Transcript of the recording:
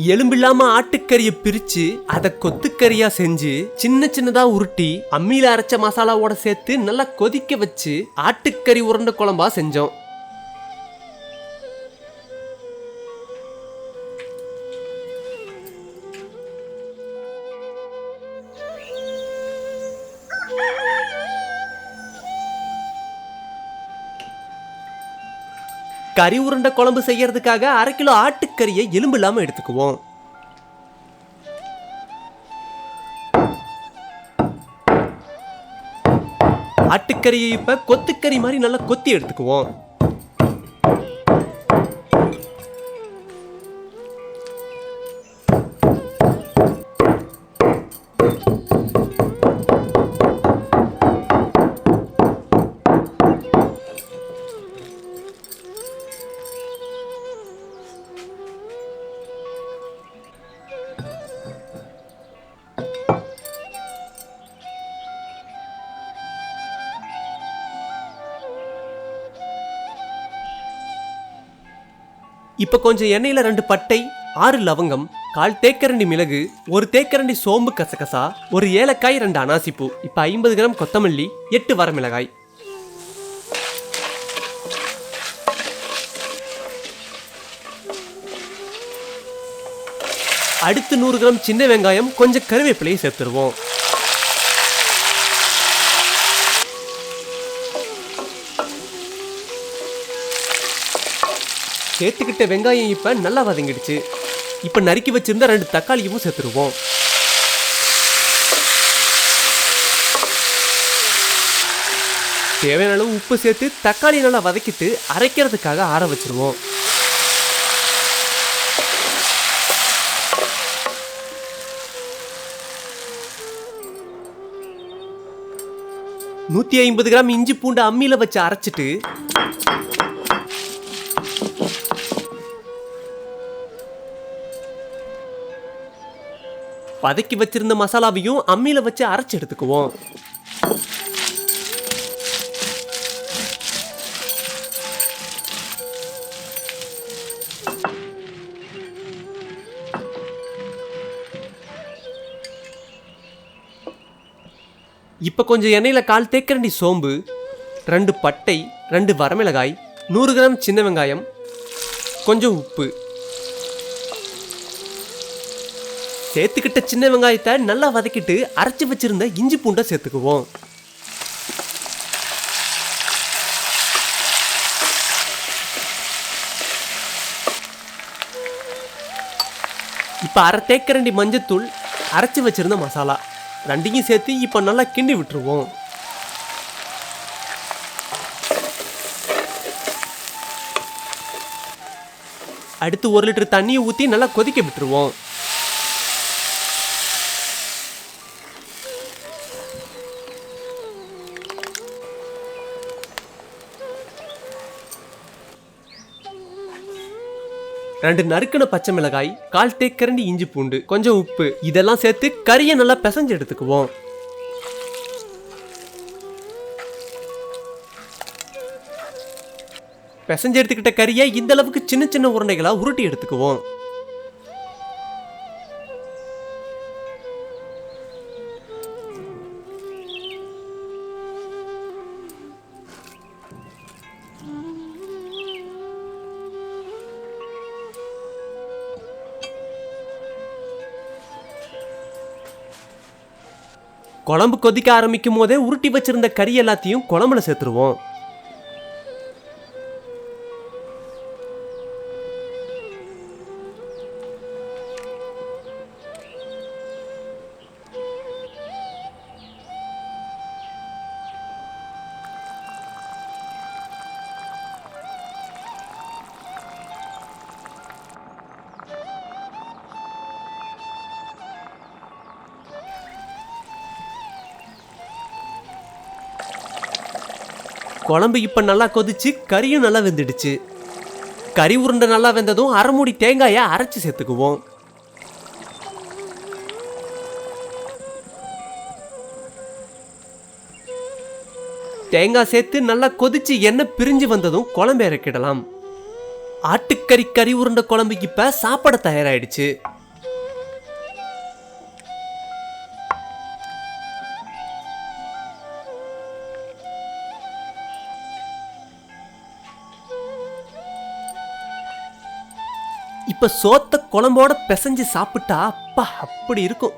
எலும்பில்லாம ஆட்டுக்கறியை பிரிச்சு அதை கொத்துக்கறியா செஞ்சு சின்ன சின்னதா உருட்டி அம்மியில அரைச்ச மசாலாவோட சேர்த்து நல்லா கொதிக்க வச்சு ஆட்டுக்கறி உருண்டை குழம்பா செஞ்சோம். கறி உருண்டை குழம்பு செய்யறதுக்காக 1/2 கிலோ ஆட்டுக்கறியை எலும்பு இல்லாம எடுத்துக்குவோம். ஆட்டுக்கறியை இப்ப கொத்துக்கறி மாதிரி நல்லா கொத்தி எடுத்துக்குவோம். இப்ப கொஞ்சம் எண்ணெயில 2 பட்டை, 6 லவங்கம், 1/4 தேக்கரண்டி மிளகு, 1 தேக்கரண்டி சோம்பு கசகசா, 1 ஏலக்காய், 2 அனாசிப்பூ, இப்ப 50 கிராம் கொத்தமல்லி, 8 வரமிளகாய். அடுத்து 100 கிராம் சின்ன வெங்காயம், கொஞ்சம் கருவேப்பிலையை சேர்த்துருவோம். சேர்த்துக்கிட்ட வெங்காயம் இப்ப நல்லா வதங்கிடுச்சு. இப்ப நறுக்கி வச்சிருந்த 2 தக்காளியும் சேர்த்துருவோம். தேவையான அளவு உப்பு சேர்த்து தக்காளி நல்லா வதக்கிட்டு அரைக்கிறதுக்காக ஆற வச்சிருவோம். நூத்தி 50 கிராம் இஞ்சி பூண்டு அம்மியில வச்சு அரைச்சிட்டு வதக்கி வச்சிருந்த மசாலாவையும் அம்மியில வச்சு அரைச்சு எடுத்துக்குவோம். இப்ப கொஞ்சம் எண்ணெயில 1/4 தேக்கரண்டி சோம்பு, 2 பட்டை, 2 வரமிளகாய், 100 கிராம் சின்ன வெங்காயம், கொஞ்சம் உப்பு சேர்த்துக்கிட்ட சின்ன வெங்காயத்தை நல்லா வதக்கிட்டு அரைச்சு வச்சிருந்த இஞ்சி பூண்டை சேர்த்துக்குவோம். இப்ப 1/2 தேக்கரண்டி மஞ்சத்தூள், அரைச்சு வச்சிருந்த மசாலா 2யும் சேர்த்து இப்ப நல்லா கிண்டி விட்டுருவோம். அடுத்து 1 லிட்டர் தண்ணியை ஊத்தி நல்லா கொதிக்க விட்டுருவோம். ரெண்டு நறுக்கின பச்சை மிளகாய், 1/4 தேக்கரண்டி இஞ்சி பூண்டு, கொஞ்சம் உப்பு இதெல்லாம் சேர்த்து கறியை நல்லா பிசைஞ்சு எடுத்துக்குவோம். பிசைஞ்சு எடுத்துக்கிட்ட கறியை இந்த அளவுக்கு சின்ன சின்ன உருண்டைகளா உருட்டி எடுத்துக்குவோம். குழம்பு கொதிக்க ஆரம்பிக்கும் போதே உருட்டி வச்சிருந்த கறி எல்லாத்தையும் குழம்புல சேர்த்துருவோம். குழம்பு இப்ப நல்லா கொதிச்சு கறியும் நல்லா வெந்துடுச்சு. கறி உருண்டை நல்லா வெந்ததும் அரை மூடி தேங்காயை அரைச்சு சேர்த்துக்குவோம். தேங்காய் சேர்த்து நல்லா கொதிச்சு எண்ணெய் பிரிஞ்சு வந்ததும் குழம்பு இறக்கிடலாம். ஆட்டுக்கறி கறி உருண்டை குழம்பு இப்ப சாப்பாடு தயாராயிடுச்சு. இப்ப சோத்த குழம்போட பிசைஞ்சு சாப்பிட்டா அப்பா அப்படி இருக்கும்.